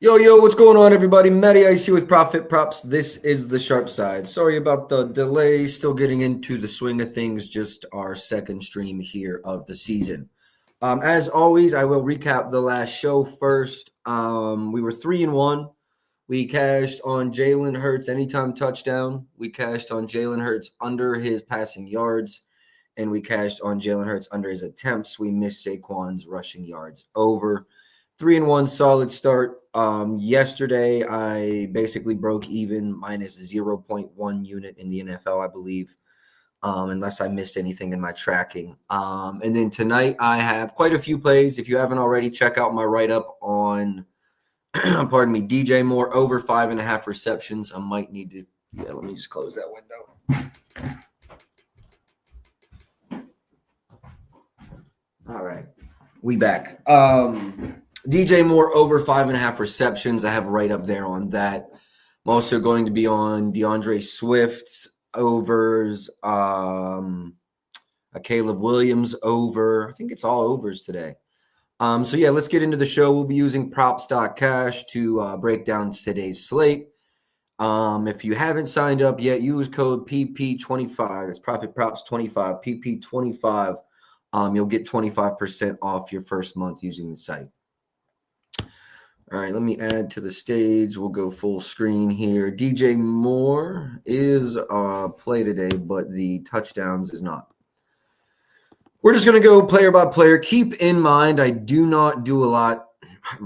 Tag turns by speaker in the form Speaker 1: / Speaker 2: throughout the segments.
Speaker 1: Yo, what's going on, everybody? Matty Ice here with Profit Props. This is the sharp side. Sorry about the delay. Still getting into the swing of things. Just our second stream here of the season. As always, I will recap the last show first. We were 3-1. We cashed on Jalen Hurts anytime touchdown. We cashed on Jalen Hurts under his passing yards, and we cashed on Jalen Hurts under his attempts. We missed Saquon's rushing yards over. 3-1, solid start. Yesterday, I basically broke even minus 0.1 unit in the NFL, I believe, unless I missed anything in my tracking. And then tonight, I have quite a few plays. If you haven't already, check out my write-up on, pardon me, DJ Moore over 5.5 receptions. I might need to, let me just close that window. All right, we back. DJ Moore over 5.5 receptions. I have right up there on that. I'm also going to be on DeAndre Swift's overs, a Caleb Williams over. I think it's all overs today. So yeah, let's get into the show. We'll be using props.cash to break down today's slate. If you haven't signed up yet, use code PP25. It's Profit Props 25, PP25. You'll get 25% off your first month using the site. All right, let me add to the stage. We'll go full screen here. DJ Moore is play today, but the touchdowns is not. We're just going to go player by player. Keep in mind, I do not do a lot.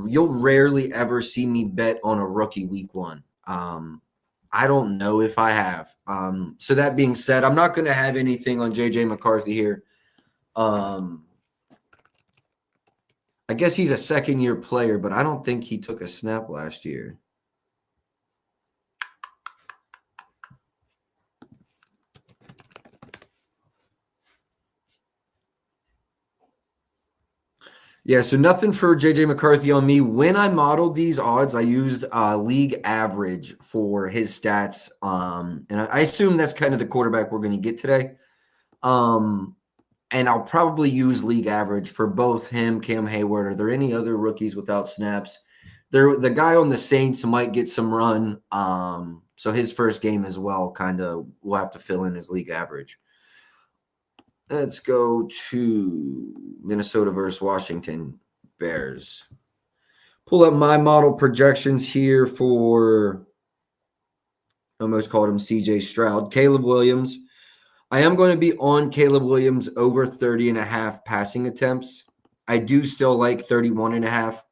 Speaker 1: You'll rarely ever see me bet on a rookie week one. I don't know if I have. So that being said, I'm not going to have anything on J.J. McCarthy here. I guess he's a second-year player, but I don't think he took a snap last year. Yeah, so nothing for J.J. McCarthy on me. When I modeled these odds, I used league average for his stats, and I assume that's kind of the quarterback we're going to get today. And I'll probably use league average for both him, Cam Hayward. Are there any other rookies without snaps? The guy on the Saints might get some run. So his first game as well, kind of, we'll have to fill in his league average. Let's go to Minnesota versus Washington Bears. Pull up my model projections here for, I almost called him CJ Stroud. Caleb Williams. I am going to be on Caleb Williams over 30.5 passing attempts. I do still like 31.5.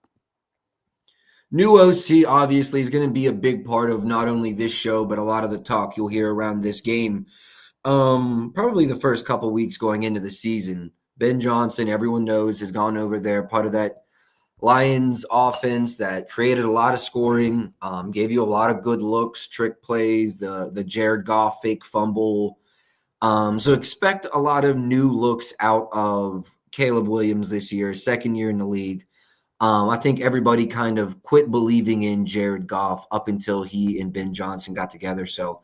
Speaker 1: New OC obviously is going to be a big part of not only this show, but a lot of the talk you'll hear around this game. Probably the first couple weeks going into the season. Ben Johnson, everyone knows, has gone over there, part of that Lions offense that created a lot of scoring, gave you a lot of good looks, trick plays, the Jared Goff fake fumble. So expect a lot of new looks out of Caleb Williams this year, second year in the league. I think everybody kind of quit believing in Jared Goff up until he and Ben Johnson got together. So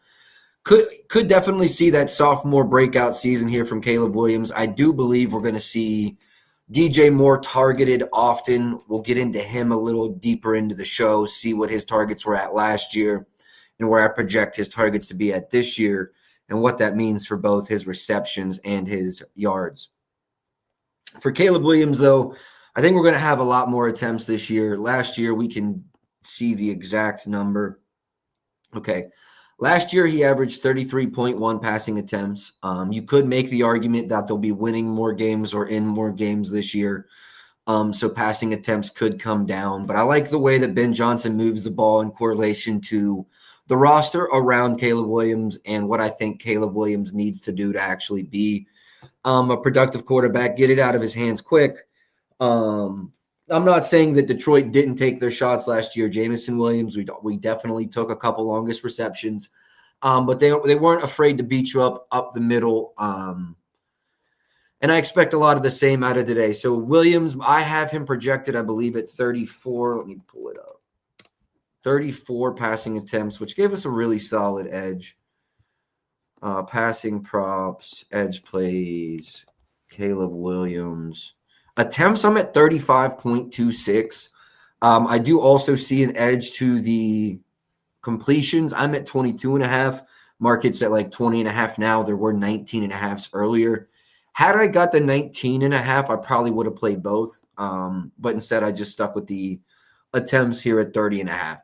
Speaker 1: could definitely see that sophomore breakout season here from Caleb Williams. I do believe we're going to see DJ Moore targeted often. We'll get into him a little deeper into the show, see what his targets were at last year and where I project his targets to be at this year, and what that means for both his receptions and his yards. For Caleb Williams, though, I think we're going to have a lot more attempts this year. Last year, we can see the exact number. Okay. Last year, he averaged 33.1 passing attempts. You could make the argument that they'll be winning more games or in more games this year. So passing attempts could come down. But I like the way that Ben Johnson moves the ball in correlation to the roster around Caleb Williams and what I think Caleb Williams needs to do to actually be a productive quarterback, get it out of his hands quick. I'm not saying that Detroit didn't take their shots last year. Jameson Williams, we definitely took a couple longest receptions, but they weren't afraid to beat you up the middle. And I expect a lot of the same out of today. So Williams, I have him projected, I believe, at 34. Let me pull it up. 34 passing attempts, which gave us a really solid edge. Passing props, edge plays, Caleb Williams. Attempts, I'm at 35.26. I do also see an edge to the completions. I'm at 22.5. Market's at like 20.5 now. There were 19.5s earlier. Had I got the 19.5, I probably would have played both. But instead, I just stuck with the attempts here at 30.5.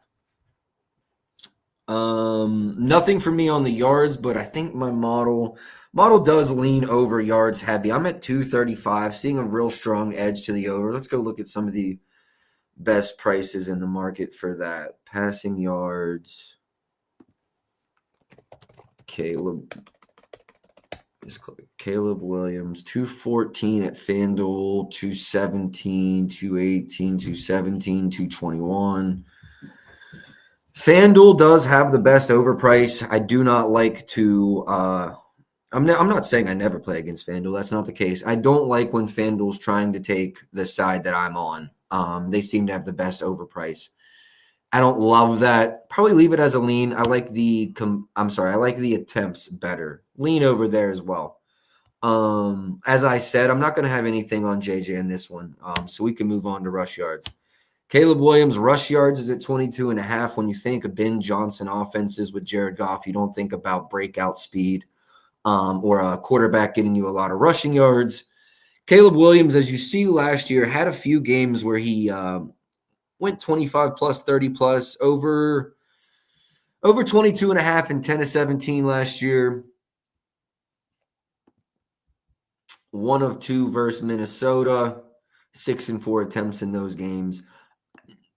Speaker 1: Nothing for me on the yards, but I think my model does lean over yards heavy. I'm at 235, seeing a real strong edge to the over. Let's go look at some of the best prices in the market for that. Passing yards. Caleb Williams, 214 at FanDuel, 217, 218, 217, 221. FanDuel does have the best overprice. I do not like to I'm not saying I never play against FanDuel. That's not the case. I don't like when FanDuel's trying to take the side that I'm on. They seem to have the best overprice. I don't love that. Probably leave it as a lean. I like the attempts better. Lean over there as well. As I said, I'm not going to have anything on JJ in this one. So we can move on to rush yards. Caleb Williams, rush yards is at 22.5. When you think of Ben Johnson offenses with Jared Goff, you don't think about breakout speed or a quarterback getting you a lot of rushing yards. Caleb Williams, as you see last year, had a few games where he went 25 plus, 30 plus, over 22.5 and 10 to 17 last year. 1 of 2 versus Minnesota, 6 and 4 attempts in those games.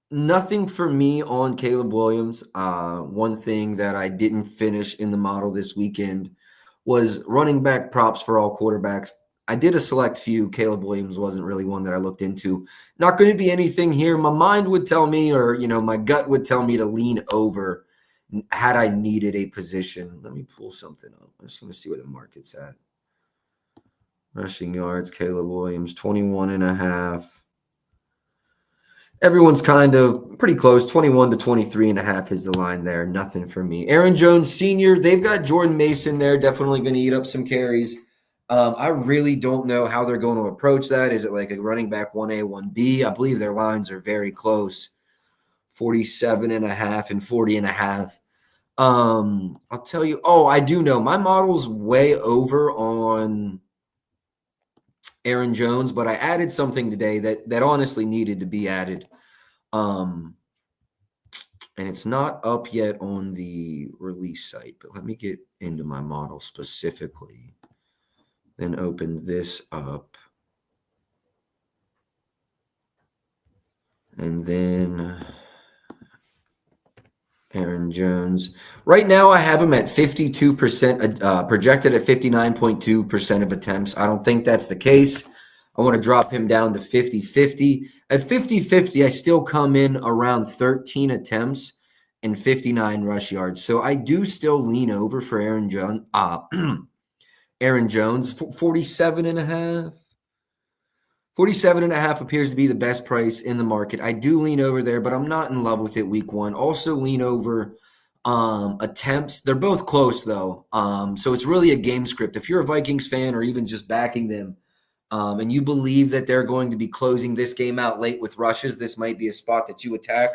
Speaker 1: Nothing for me on Caleb Williams. One thing that I didn't finish in the model this weekend was running back props for all quarterbacks. I did a select few. Caleb Williams wasn't really one that I looked into. Not going to be anything here. My mind would tell me, or my gut would tell me to lean over had I needed a position. Let me pull something up. I just want to see where the market's at. Rushing yards, Caleb Williams, 21.5. Everyone's kind of pretty close. 21 to 23.5 is the line there. Nothing for me. Aaron Jones Sr., they've got Jordan Mason there. Definitely going to eat up some carries. I really don't know how they're going to approach that. Is it like a running back 1A, 1B? I believe their lines are very close. 47.5 and 40.5. I'll tell you. Oh, I do know. My model's way over on Aaron Jones, but I added something today that honestly needed to be added. And it's not up yet on the release site, but let me get into my model specifically. Then open this up. And then Aaron Jones. Right now I have him at 52%, projected at 59.2% of attempts. I don't think that's the case. I want to drop him down to 50-50. At 50-50, I still come in around 13 attempts and 59 rush yards. So I do still lean over for Aaron Jones. Aaron Jones, 47.5. 47.5 appears to be the best price in the market. I do lean over there, but I'm not in love with it week one. Also lean over attempts. They're both close, though. So it's really a game script. If you're a Vikings fan or even just backing them, and you believe that they're going to be closing this game out late with rushes, this might be a spot that you attack.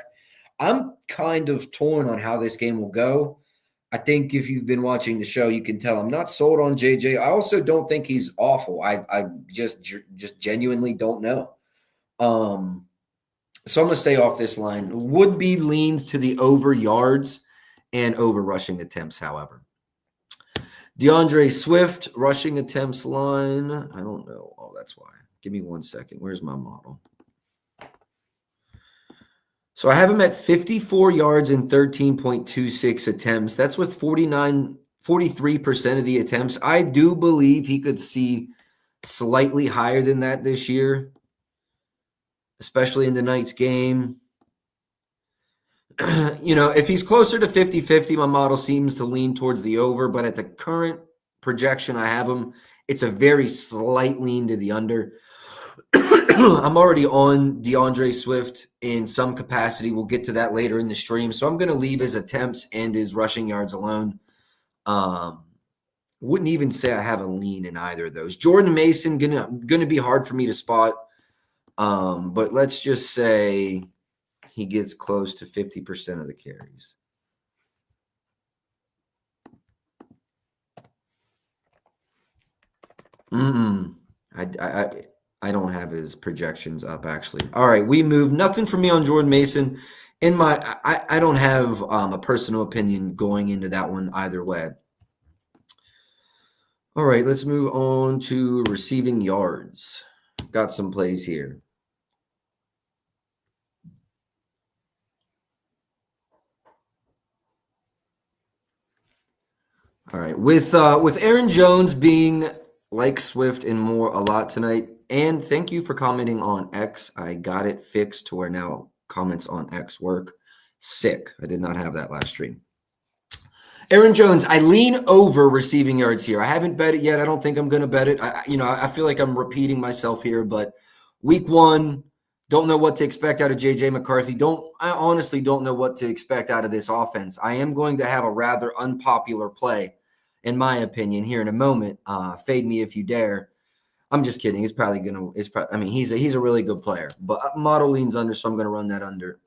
Speaker 1: I'm kind of torn on how this game will go. I think if you've been watching the show, you can tell I'm not sold on JJ. I also don't think he's awful. I just genuinely don't know. So I'm going to stay off this line. Would be leans to the over yards and over rushing attempts, however. DeAndre Swift, rushing attempts line. I don't know. Oh, that's why. Give me 1 second. Where's my model? So I have him at 54 yards and 13.26 attempts. That's with 43% of the attempts. I do believe he could see slightly higher than that this year, especially in the Knights game. If he's closer to 50-50, my model seems to lean towards the over, but at the current projection I have him, it's a very slight lean to the under. I'm already on DeAndre Swift in some capacity. We'll get to that later in the stream. So I'm going to leave his attempts and his rushing yards alone. Wouldn't even say I have a lean in either of those. Jordan Mason, gonna be hard for me to spot. But let's just say he gets close to 50% of the carries. I don't have his projections up, actually. All right, we move. Nothing for me on Jordan Mason. I don't have a personal opinion going into that one either way. All right, let's move on to receiving yards. Got some plays here. All right, with Aaron Jones being like Swift and more a lot tonight, and thank you for commenting on X. I got it fixed to where now comments on X work. Sick. I did not have that last stream. Aaron Jones, I lean over receiving yards here. I haven't bet it yet. I don't think I'm going to bet it. I feel like I'm repeating myself here, but week 1, don't know what to expect out of J.J. McCarthy. I honestly don't know what to expect out of this offense. I am going to have a rather unpopular play, in my opinion, here in a moment. Fade me if you dare. I'm just kidding. He's probably going to. He's a really good player, but model leans under, so I'm going to run that under.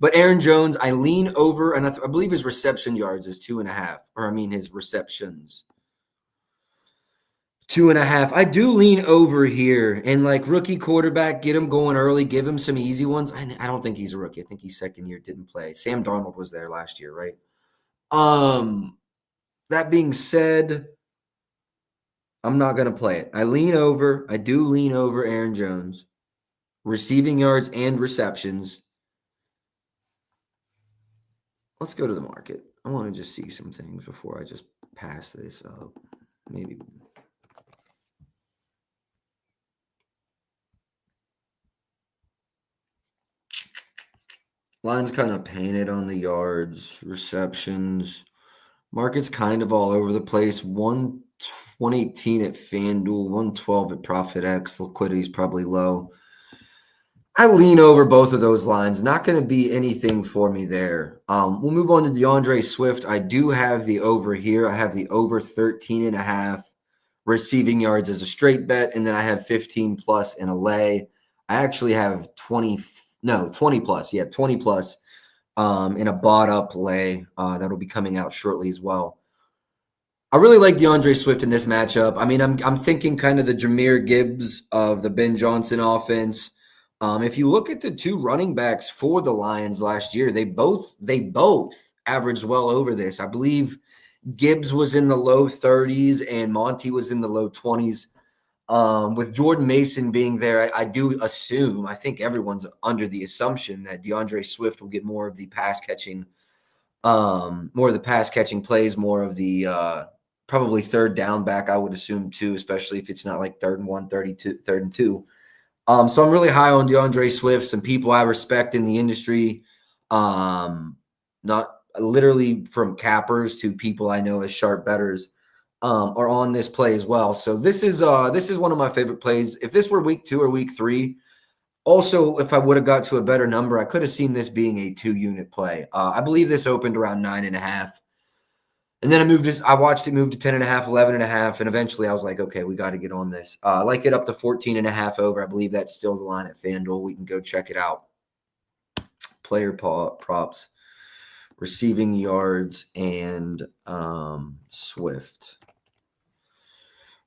Speaker 1: But Aaron Jones, I lean over, and I believe his reception yards is 2.5, his receptions. 2.5. I do lean over here, and like rookie quarterback, get him going early, give him some easy ones. I don't think he's a rookie. I think he's second year, didn't play. Sam Darnold was there last year, right? That being said, I'm not going to play it. I do lean over Aaron Jones, receiving yards and receptions. Let's go to the market. I want to just see some things before I just pass this up. Maybe. Line's kind of painted on the yards, receptions. Market's kind of all over the place. 118 at FanDuel, 112 at ProfitX. Liquidity's probably low. I lean over both of those lines. Not going to be anything for me there. We'll move on to DeAndre Swift. I do have the over here. I have the over 13.5 receiving yards as a straight bet, and then I have 15 plus in a lay. I actually have 20 plus. Yeah, 20 plus in a bought up lay that'll be coming out shortly as well. I really like DeAndre Swift in this matchup. I'm thinking kind of the Jahmyr Gibbs of the Ben Johnson offense. If you look at the two running backs for the Lions last year, they both averaged well over this. I believe Gibbs was in the low 30s and Monty was in the low 20s. With Jordan Mason being there, I think everyone's under the assumption that DeAndre Swift will get more of the pass catching plays, more of the probably third down back, I would assume too, especially if it's not like 3rd and 1, 3rd and 2. So I'm really high on DeAndre Swift. Some people I respect in the industry, not literally from cappers to people I know as sharp bettors, are on this play as well. So this is one of my favorite plays. If this were week 2 or week 3, also if I would have got to a better number, I could have seen this being a 2-unit play. I believe this opened around 9.5. And then I watched it move to 10.5, 11.5, and eventually I was like, okay, we got to get on this. I like it up to 14.5 over. I believe that's still the line at FanDuel. We can go check it out. Player props, receiving yards, and Swift.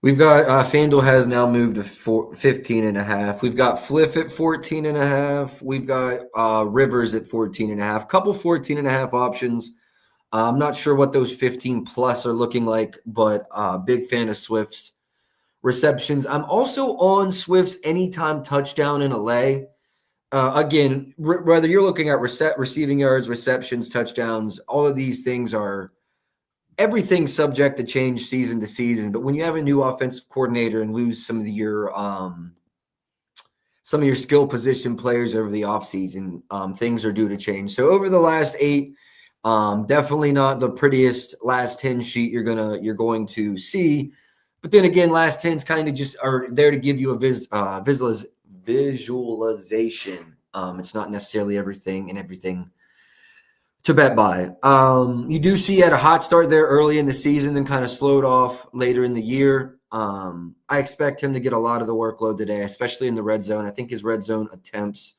Speaker 1: We've got FanDuel has now moved to 15.5. We've got Fliff at 14.5. We've got Rivers at 14.5. Couple 14.5 options. I'm not sure what those 15 plus are looking like, but big fan of Swift's receptions. I'm also on Swift's anytime touchdown in a lay. Again, whether you're looking at receiving yards, receptions, touchdowns, all of these things are everything subject to change season to season. But when you have a new offensive coordinator and lose some of your skill position players over the offseason, things are due to change. So over the last 8, definitely not the prettiest last 10 sheet you're going to see. But then again, last 10s kind of just are there to give you a visualization. It's not necessarily everything to bet by. You do see he had a hot start there early in the season, then kind of slowed off later in the year. I expect him to get a lot of the workload today, especially in the red zone. I think his red zone attempts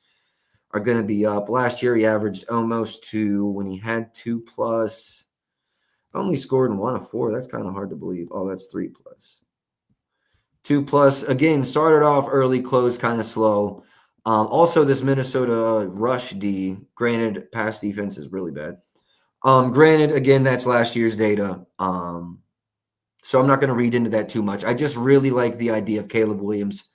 Speaker 1: are going to be up. Last year, he averaged almost 2 when he had 2+. Only scored in 1 of 4. That's kind of hard to believe. Oh, that's 3+. 2+. Again, started off early, closed kind of slow. Also, this Minnesota rush D, granted, pass defense is really bad. Granted, again, that's last year's data. So I'm not going to read into that too much. I just really like the idea of Caleb Williams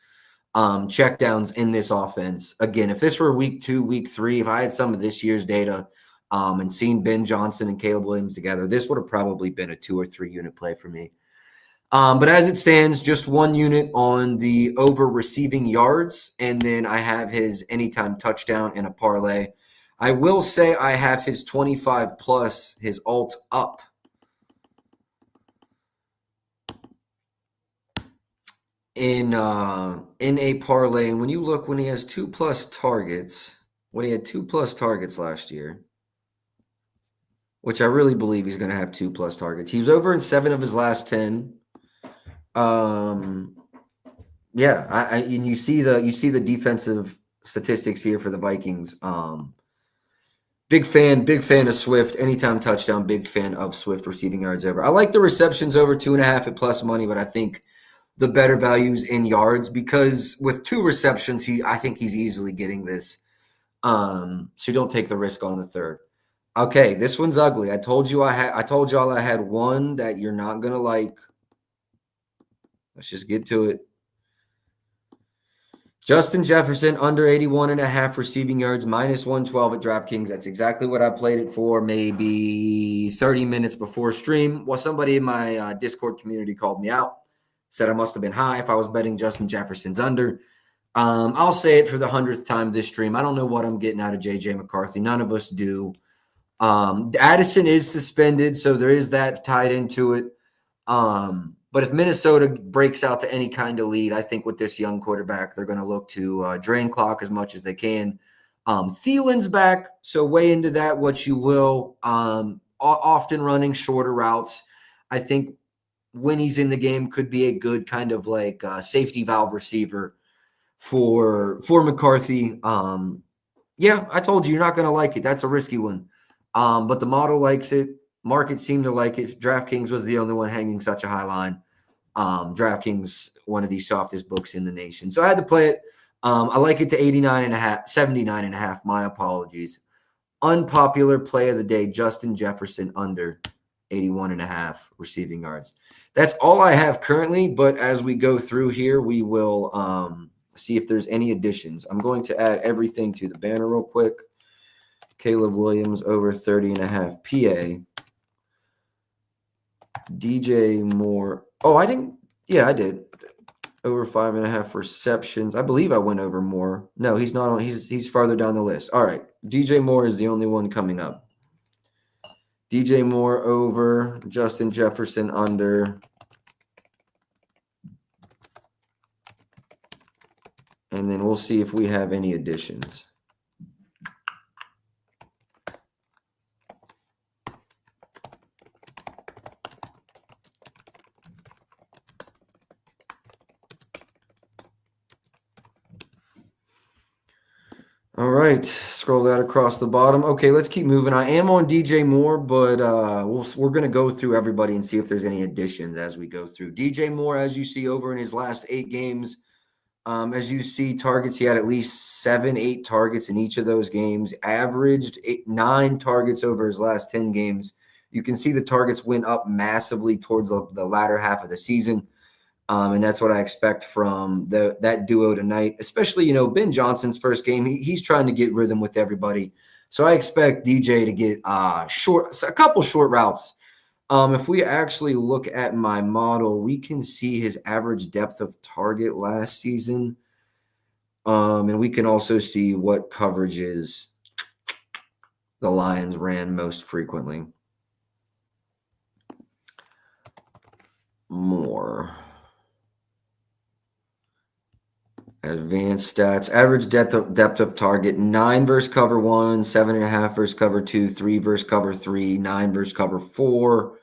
Speaker 1: checkdowns in this offense. Again, if this were week 2, week 3, if I had some of this year's data and seen Ben Johnson and Caleb Williams together, this would have probably been a 2 or 3 unit play for me. But as it stands, just 1 unit on the over receiving yards, and then I have his anytime touchdown in a parlay. I will say I have his 25+, his alt up. In a parlay, and when you look, when he has 2+ targets, when he had 2+ targets last year, which I really believe he's going to have 2+ targets. He was over in 7 of his last 10. Yeah, and you see the defensive statistics here for the Vikings. Big fan of Swift. Anytime touchdown, big fan of Swift receiving yards over. I like the receptions over 2.5 at plus money, but I think the better values in yards, because with 2 receptions, I think he's easily getting this. So don't take the risk on the third. Okay, this one's ugly. I told y'all I had one that you're not gonna like. Let's just get to it. Justin Jefferson under 81.5 receiving yards, -112 at DraftKings. That's exactly what I played it for maybe 30 minutes before stream. Well, somebody in my Discord community called me out, said I must have been high if I was betting Justin Jefferson's under. I'll say it for the 100th time this stream. I don't know what I'm getting out of J.J. McCarthy. None of us do. Addison is suspended, so there is that tied into it. But if Minnesota breaks out to any kind of lead, I think with this young quarterback, they're going to look to drain clock as much as they can. Thielen's back, so weigh into that what you will. Often running shorter routes. I think when he's in the game could be a good kind of like safety valve receiver for McCarthy. Yeah, I told you, you're not going to like it. That's a risky one. But the model likes it. Market seemed to like it. DraftKings was the only one hanging such a high line. DraftKings, one of the softest books in the nation. So I had to play it. I like it to 79.5. My apologies. Unpopular play of the day, Justin Jefferson under 81.5 receiving yards. That's all I have currently, but as we go through here, we will see if there's any additions. I'm going to add everything to the banner real quick. Caleb Williams over 30.5 PA. DJ Moore. Oh, I didn't. Yeah, I did. Over 5.5 receptions. I believe I went over more. No, he's not on. He's farther down the list. All right. DJ Moore is the only one coming up. DJ Moore over, Justin Jefferson under. And then we'll see if we have any additions. All right, scroll that across the bottom. Okay, let's keep moving. I am on DJ Moore, but we're going to go through everybody and see if there's any additions as we go through. DJ Moore, as you see over in his last 8 games, as you see targets, he had at least 7-8 targets in each of those games, averaged 9 targets over his last 10 games. You can see the targets went up massively towards the latter half of the season. And that's what I expect from that duo tonight, especially, Ben Johnson's first game. He's trying to get rhythm with everybody. So I expect DJ to get a couple short routes. If we actually look at my model, we can see his average depth of target last season. And we can also see what coverages the Lions ran most frequently. More. Advanced stats, average depth of target, 9 versus cover 1, 7.5 versus cover 2, 3 versus cover 3, 9 versus cover 4.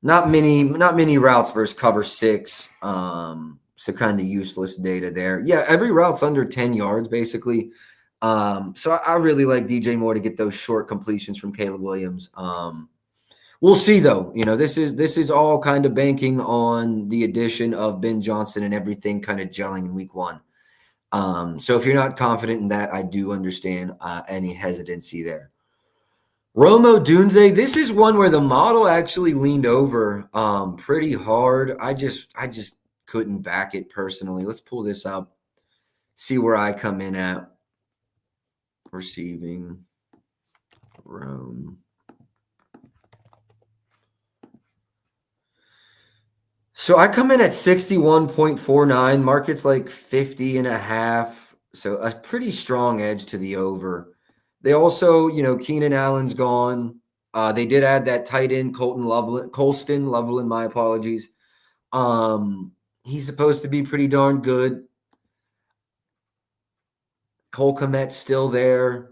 Speaker 1: Not many routes versus cover 6. So kind of useless data there. Yeah, every route's under 10 yards basically. So I really like DJ Moore to get those short completions from Caleb Williams. We'll see though. This is all kind of banking on the addition of Ben Johnson and everything kind of gelling in week 1. So if you're not confident in that, I do understand any hesitancy there. Rome Odunze, this is one where the model actually leaned over pretty hard. I just couldn't back it personally. Let's pull this up, see where I come in at receiving Rome. So I come in at 61.49. Market's like 50.5. So a pretty strong edge to the over. They also, Keenan Allen's gone. They did add that tight end, Colston Loveland, my apologies. He's supposed to be pretty darn good. Cole Kmet's still there.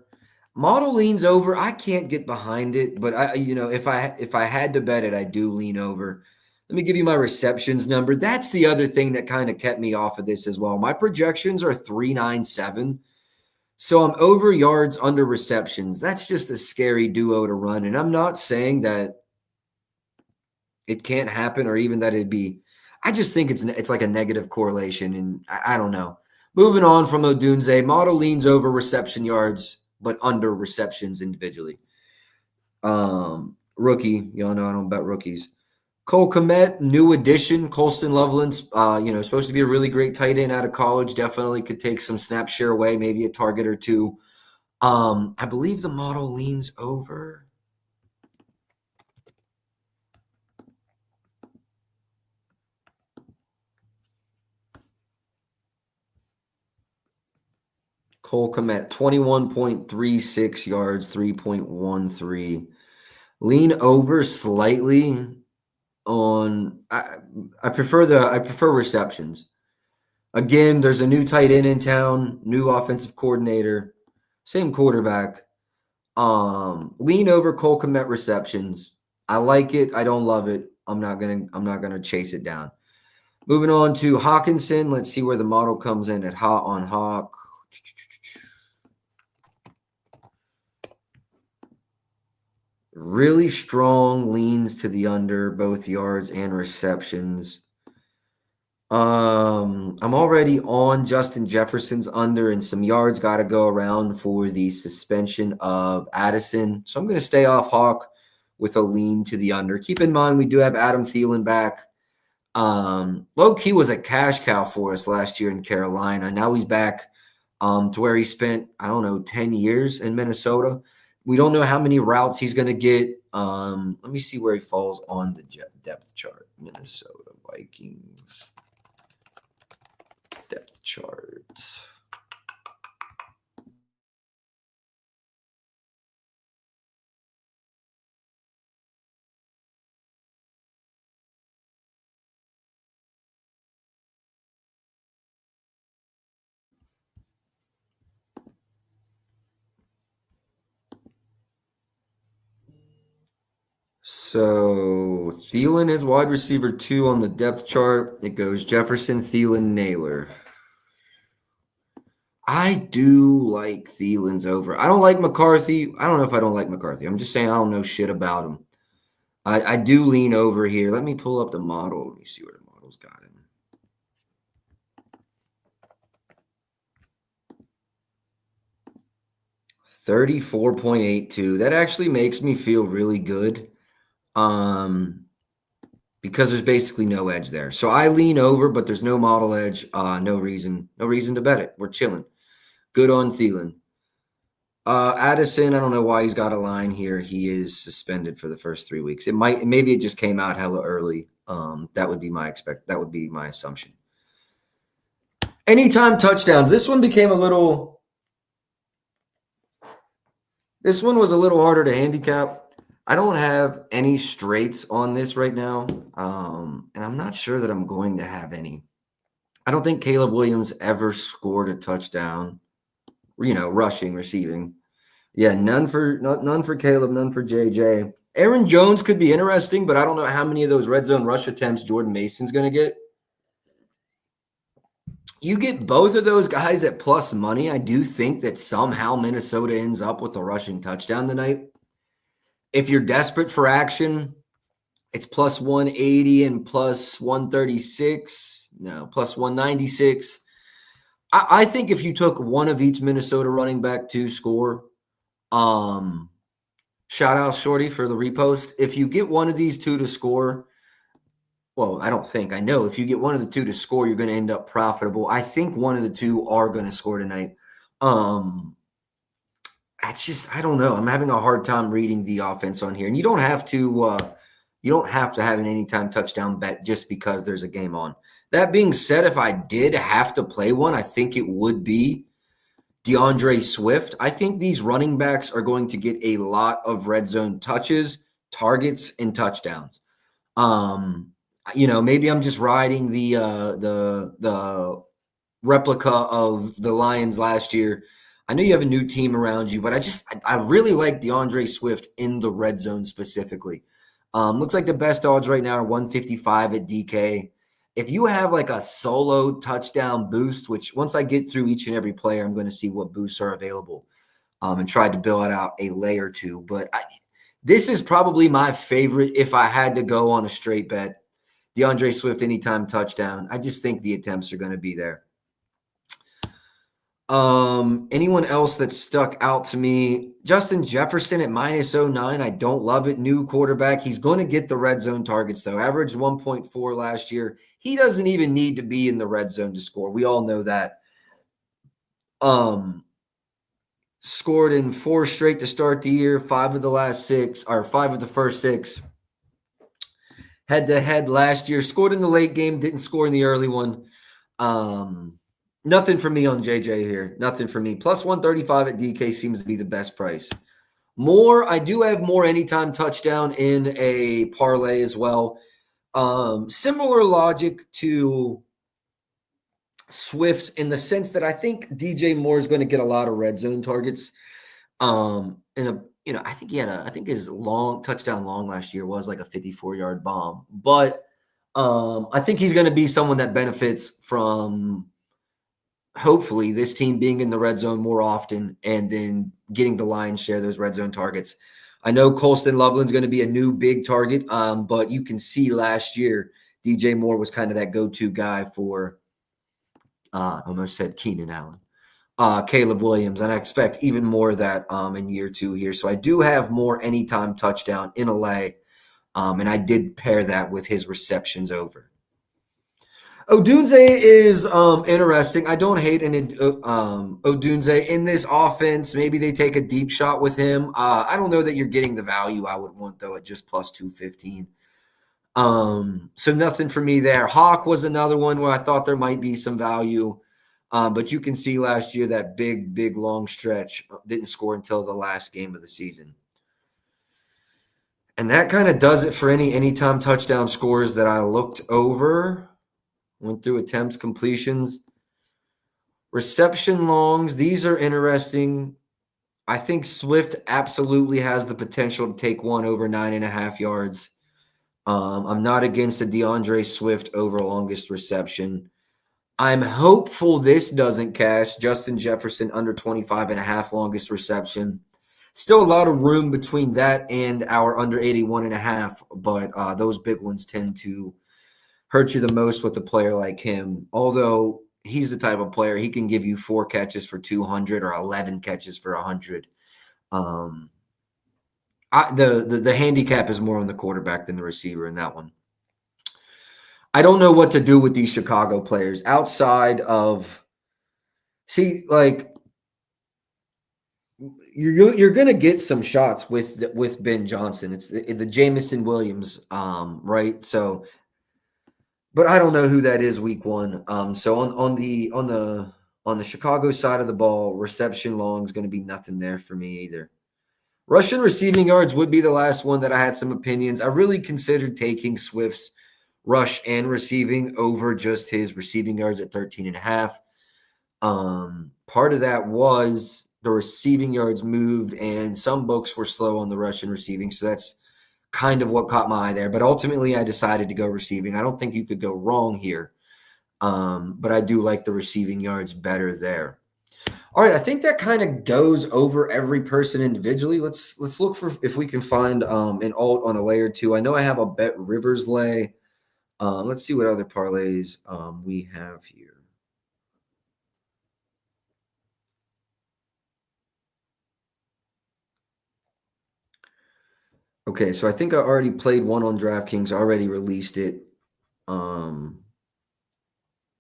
Speaker 1: Model leans over. I can't get behind it, but if I had to bet it, I do lean over. Let me give you my receptions number. That's the other thing that kind of kept me off of this as well. My projections are 397. So I'm over yards, under receptions. That's just a scary duo to run. And I'm not saying that it can't happen or even that it'd be – I just think it's like a negative correlation. And I don't know. Moving on from Odunze, model leans over reception yards, but under receptions individually. Rookie. Y'all know I don't bet rookies. Cole Kmet, new addition. Colston Loveland's, supposed to be a really great tight end out of college. Definitely could take some snap share away, maybe a target or two. I believe the model leans over. Cole Kmet, 21.36 yards, 3.13. Lean over slightly. I prefer receptions. Again, there's a new tight end in town, new offensive coordinator, same quarterback. Lean over Cole Kmet receptions. I like it. I don't love it. I'm not gonna chase it down. Moving on to Hawkinson. Let's see where the model comes in at Hawk. Really strong leans to the under, both yards and receptions. I'm already on Justin Jefferson's under, and some yards got to go around for the suspension of Addison. So I'm going to stay off Hawk with a lean to the under. Keep in mind, we do have Adam Thielen back. Low-key was a cash cow for us last year in Carolina. Now he's back to where he spent, 10 years in Minnesota. We don't know how many routes he's going to get. Let me see where he falls on the depth chart. Minnesota Vikings depth chart. So Thielen is wide receiver 2 on the depth chart. It goes Jefferson, Thielen, Naylor. I do like Thielen's over. I don't like McCarthy. I don't know if I don't like McCarthy. I'm just saying I don't know shit about him. I do lean over here. Let me pull up the model. Let me see where the model's got him. $34.82. That actually makes me feel really good. Because there's basically no edge there. So I lean over, but there's no model edge. No reason to bet it. We're chilling. Good on Thielen. Addison, I don't know why he's got a line here. He is suspended for the first 3 weeks. Maybe it just came out hella early. That would be my assumption. Anytime touchdowns. This one was a little harder to handicap. I don't have any straights on this right now, and I'm not sure that I'm going to have any. I don't think Caleb Williams ever scored a touchdown, rushing, receiving. Yeah, none for Caleb, none for JJ. Aaron Jones could be interesting, but I don't know how many of those red zone rush attempts Jordan Mason's going to get. You get both of those guys at plus money. I do think that somehow Minnesota ends up with a rushing touchdown tonight. If you're desperate for action, it's plus 180 and plus 136. No, plus 196. I think if you took one of each Minnesota running back to score, shout out Shorty for the repost. If you get one of these two to score, well, I don't think. I know if you get one of the two to score, you're going to end up profitable. I think one of the two are going to score tonight. That's just, I don't know. I'm having a hard time reading the offense on here. And you don't have to have an anytime touchdown bet just because there's a game on. That being said, if I did have to play one, I think it would be DeAndre Swift. I think these running backs are going to get a lot of red zone touches, targets, and touchdowns. Maybe I'm just riding the replica of the Lions last year. I know you have a new team around you, but I really like DeAndre Swift in the red zone specifically. Looks like the best odds right now are 155 at DK. If you have like a solo touchdown boost, which once I get through each and every player, I'm going to see what boosts are available and try to build out a lay or two. But this is probably my favorite if I had to go on a straight bet. DeAndre Swift anytime touchdown. I just think the attempts are going to be there. Anyone else that stuck out to me? Justin Jefferson at minus 09. I don't love it. New quarterback. He's going to get the red zone targets, though. Averaged 1.4 last year. He doesn't even need to be in the red zone to score. We all know that. Scored in 4 straight to start the year. 5 of the first 6. Head-to-head last year. Scored in the late game. Didn't score in the early one. Nothing for me on JJ here. Nothing for me. Plus 135 at DK seems to be the best price. I do have more anytime touchdown in a parlay as well. Similar logic to Swift in the sense that I think DJ Moore is going to get a lot of red zone targets. I think his long touchdown last year was like a 54-yard bomb. But I think he's going to be someone that benefits from hopefully this team being in the red zone more often and then getting the lion's share of those red zone targets. I know Colston Loveland's going to be a new big target, but you can see last year DJ Moore was kind of that go-to guy for almost said Keenan Allen, Caleb Williams, and I expect even more of that in year 2 here. So I do have more anytime touchdown in a lay, and I did pair that with his receptions over. Odunze is interesting. I don't hate Odunze in this offense. Maybe they take a deep shot with him. I don't know that you're getting the value I would want, though, at just plus 215. So nothing for me there. Hawk was another one where I thought there might be some value. But you can see last year that big, long stretch didn't score until the last game of the season. And that kind of does it for any anytime touchdown scores that I looked over. Went through attempts, completions, reception longs. These are interesting. I think Swift absolutely has the potential to take one over 9.5 yards. I'm not against the DeAndre Swift over longest reception. I'm hopeful this doesn't cash. Justin Jefferson under 25.5 longest reception. Still a lot of room between that and our under 81.5, but those big ones tend to hurt you the most with a player like him. Although he's the type of player, he can give you 4 catches for 200 or 11 catches for 100. The handicap is more on the quarterback than the receiver in that one. I don't know what to do with these Chicago players outside of you're going to get some shots with Ben Johnson. It's the Jameson Williams, right? So, but I don't know who that is week 1. So on the Chicago side of the ball, reception long is going to be nothing there for me either. Rushing receiving yards would be the last one that I had some opinions. I really considered taking Swift's rush and receiving over just his receiving yards at 13.5. Part of that was the receiving yards moved, and some books were slow on the rush and receiving, so that's kind of what caught my eye there. But ultimately, I decided to go receiving. I don't think you could go wrong here. But I do like the receiving yards better there. All right, I think that kind of goes over every person individually. Let's look for if we can find an alt on a lay or two. I know I have a Bet Rivers lay. Let's see what other parlays we have here. Okay, so I think I already played one on DraftKings. I already released it.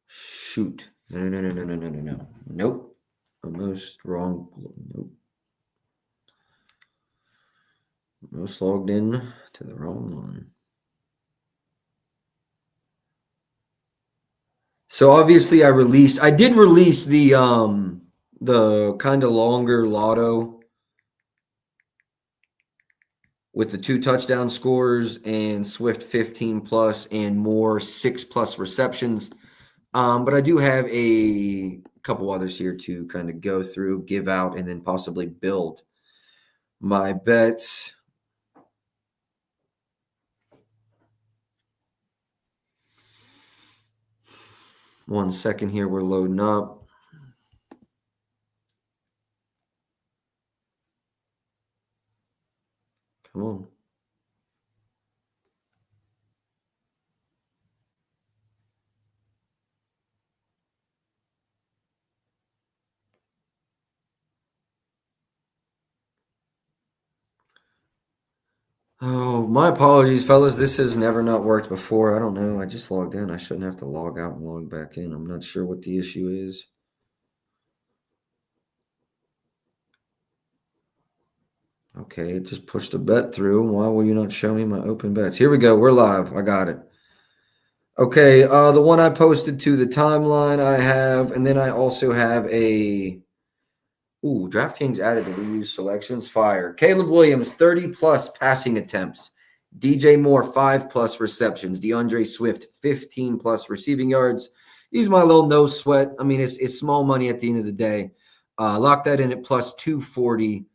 Speaker 1: Shoot. No. Nope. Almost wrong. Nope. Almost logged in to the wrong one. So obviously I did release the kind of longer lotto with the 2 touchdown scores and Swift 15 plus and more 6+ receptions. But I do have a couple others here to kind of go through, give out, and then possibly build my bets. One second here, we're loading up. Come on. Oh, my apologies, fellas. This has never not worked before. I don't know. I just logged in. I shouldn't have to log out and log back in. I'm not sure what the issue is. Okay, it just pushed a bet through. Why will you not show me my open bets? Here we go. We're live. I got it. Okay, the one I posted to the timeline I have, and then I also have a DraftKings added the reuse selections. Fire. Caleb Williams, 30+ passing attempts. DJ Moore, 5+ receptions. DeAndre Swift, 15+ receiving yards. Use my little no sweat. I mean, it's small money at the end of the day. Lock that in at plus 240.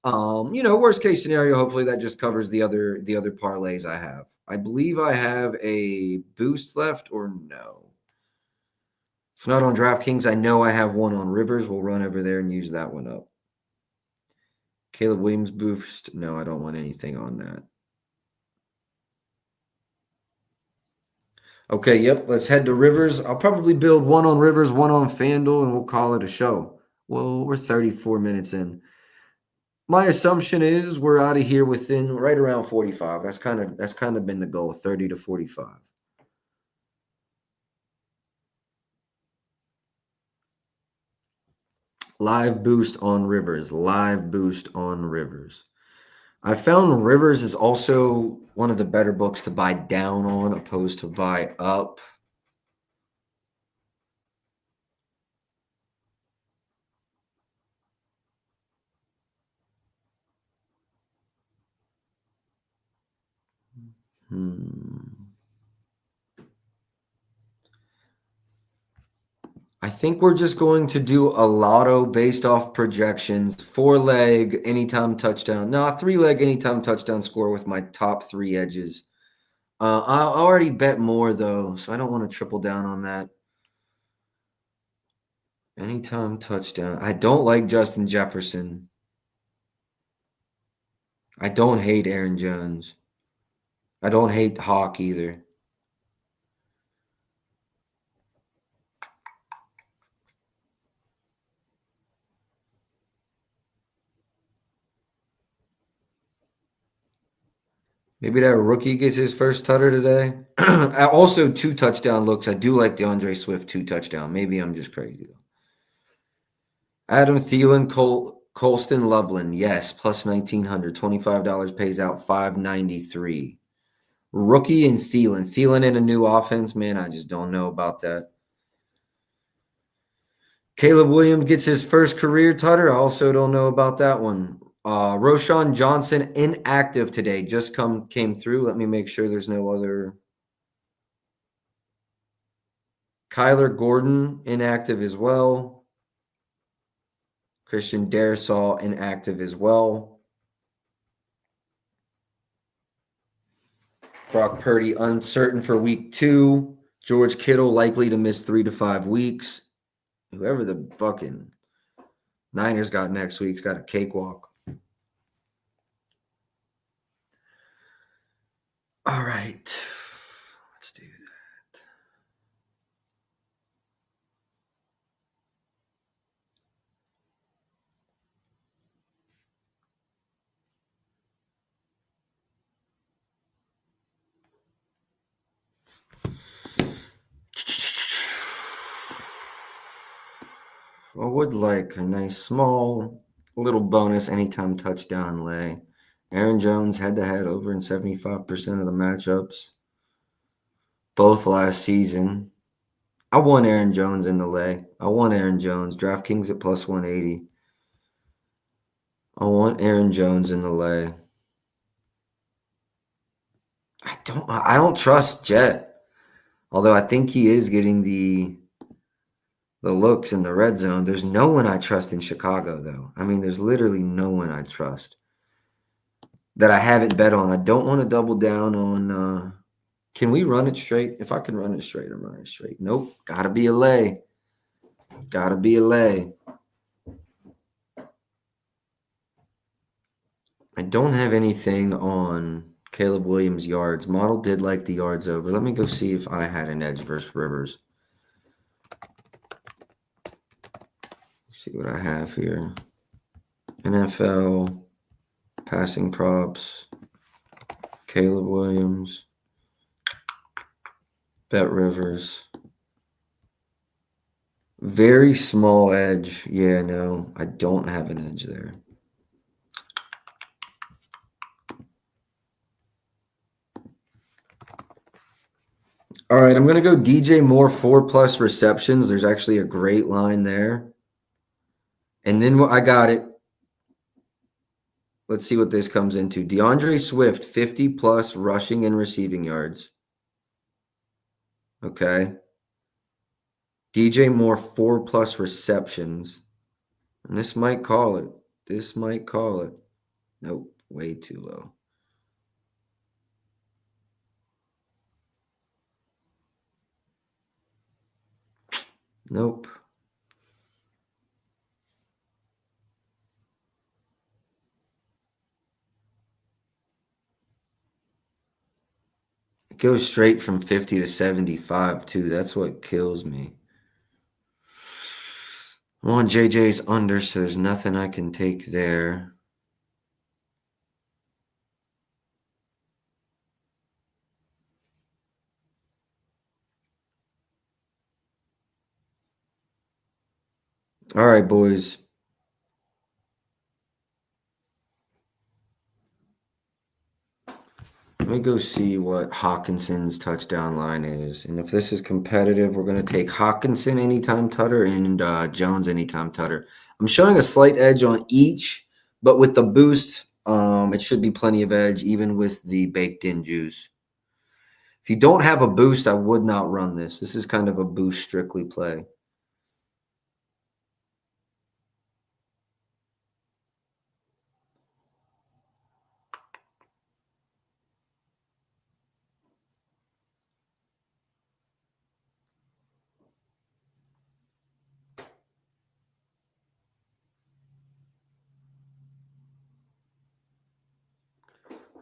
Speaker 1: Worst case scenario, hopefully that just covers the other parlays I have. I believe I have a boost left or no. If not on DraftKings, I know I have one on Rivers. We'll run over there and use that one up. Caleb Williams boost. No, I don't want anything on that. Okay, yep. Let's head to Rivers. I'll probably build one on Rivers, one on FanDuel, and we'll call it a show. Well, we're 34 minutes in. My assumption is we're out of here within right around 45. That's kind of been the goal, 30 to 45. Live boost on Rivers. Live boost on Rivers. I found Rivers is also one of the better books to buy down on opposed to buy up. I think we're just going to do a lotto based off projections. 4-leg anytime touchdown. No, 3-leg anytime touchdown score with my top 3 edges. I already bet more though, so I don't want to triple down on that. Anytime touchdown. I don't like Justin Jefferson. I don't hate Aaron Jones. I don't hate Hawk either. Maybe that rookie gets his first tutter today. Also, 2 touchdown looks. I do like DeAndre Swift 2 touchdown. Maybe I'm just crazy though. Adam Thielen, Colston Loveland. Yes, plus 1,900. $25 pays out $593. Rookie and Thielen. Thielen in a new offense. Man, I just don't know about that. Caleb Williams gets his first career tutter. I also don't know about that one. Roschon Johnson inactive today. Just came through. Let me make sure there's no other. Kyler Gordon inactive as well. Christian Darrisaw inactive as well. Brock Purdy uncertain for week 2. George Kittle likely to miss 3 to 5 weeks. Whoever the fucking Niners got next week's got a cakewalk. All right. Let's do that. I would like a nice small little bonus anytime touchdown lay. Aaron Jones head-to-head over in 75% of the matchups. Both last season. I want Aaron Jones in the lay. I want Aaron Jones. DraftKings at plus 180. I want Aaron Jones in the lay. I don't trust Jet. Although I think he is getting the looks in the red zone. There's no one I trust in Chicago, though. I mean, there's literally no one I trust that I haven't bet on. I don't want to double down on can we run it straight? If I can run it straight, I'm running it straight. Nope. Gotta be a lay. Gotta be a lay. I don't have anything on Caleb Williams yards. Model did like the yards over. Let me go see if I had an edge versus Rivers. Let's see what I have here. NFL, passing props, Caleb Williams, Bet Rivers. Very small edge. Yeah, no, I don't have an edge there. All right, I'm going to go DJ Moore 4+ receptions. There's actually a great line there. And then I got it. Let's see what this comes into. DeAndre Swift, 50+ rushing and receiving yards. Okay. DJ Moore, 4+ receptions. And this might call it. This might call it. Nope, way too low. Nope. It goes straight from 50 to 75, too. That's what kills me. I'm on JJ's under, so there's nothing I can take there. All right, boys. Let me go see what Hawkinson's touchdown line is. And if this is competitive, we're going to take Hawkinson anytime tutter and Jones anytime tutter. I'm showing a slight edge on each, but with the boost, it should be plenty of edge, even with the baked-in juice. If you don't have a boost, I would not run this. This is kind of a boost strictly play.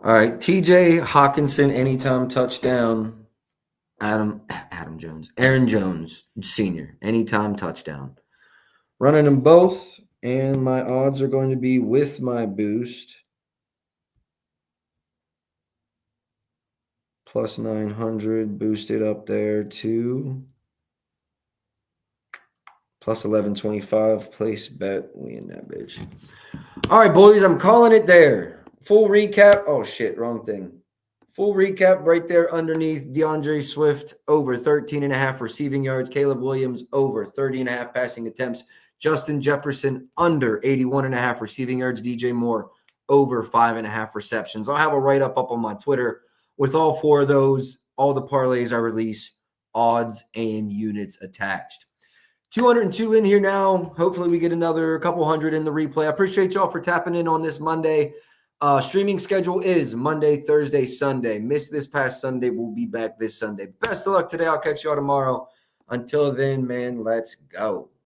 Speaker 1: All right, TJ Hawkinson, anytime touchdown. Aaron Jones, Sr., anytime touchdown. Running them both, and my odds are going to be with my boost. Plus 900, boosted up there to plus 1125. Place bet, we in that bitch. All right, boys, I'm calling it there. Full recap. Oh, shit, wrong thing. Full recap right there underneath. DeAndre Swift over 13.5 receiving yards. Caleb Williams over 30.5 passing attempts. Justin Jefferson under 81.5 receiving yards. DJ Moore over 5.5 receptions. I'll have a write-up up on my Twitter with all 4 of those, all the parlays I release, odds and units attached. 202 in here now. Hopefully we get another couple hundred in the replay. I appreciate y'all for tapping in on this Monday. Streaming schedule is Monday, Thursday, Sunday. Missed this past Sunday. We'll be back this Sunday. Best of luck today. I'll catch y'all tomorrow. Until then, man, let's go.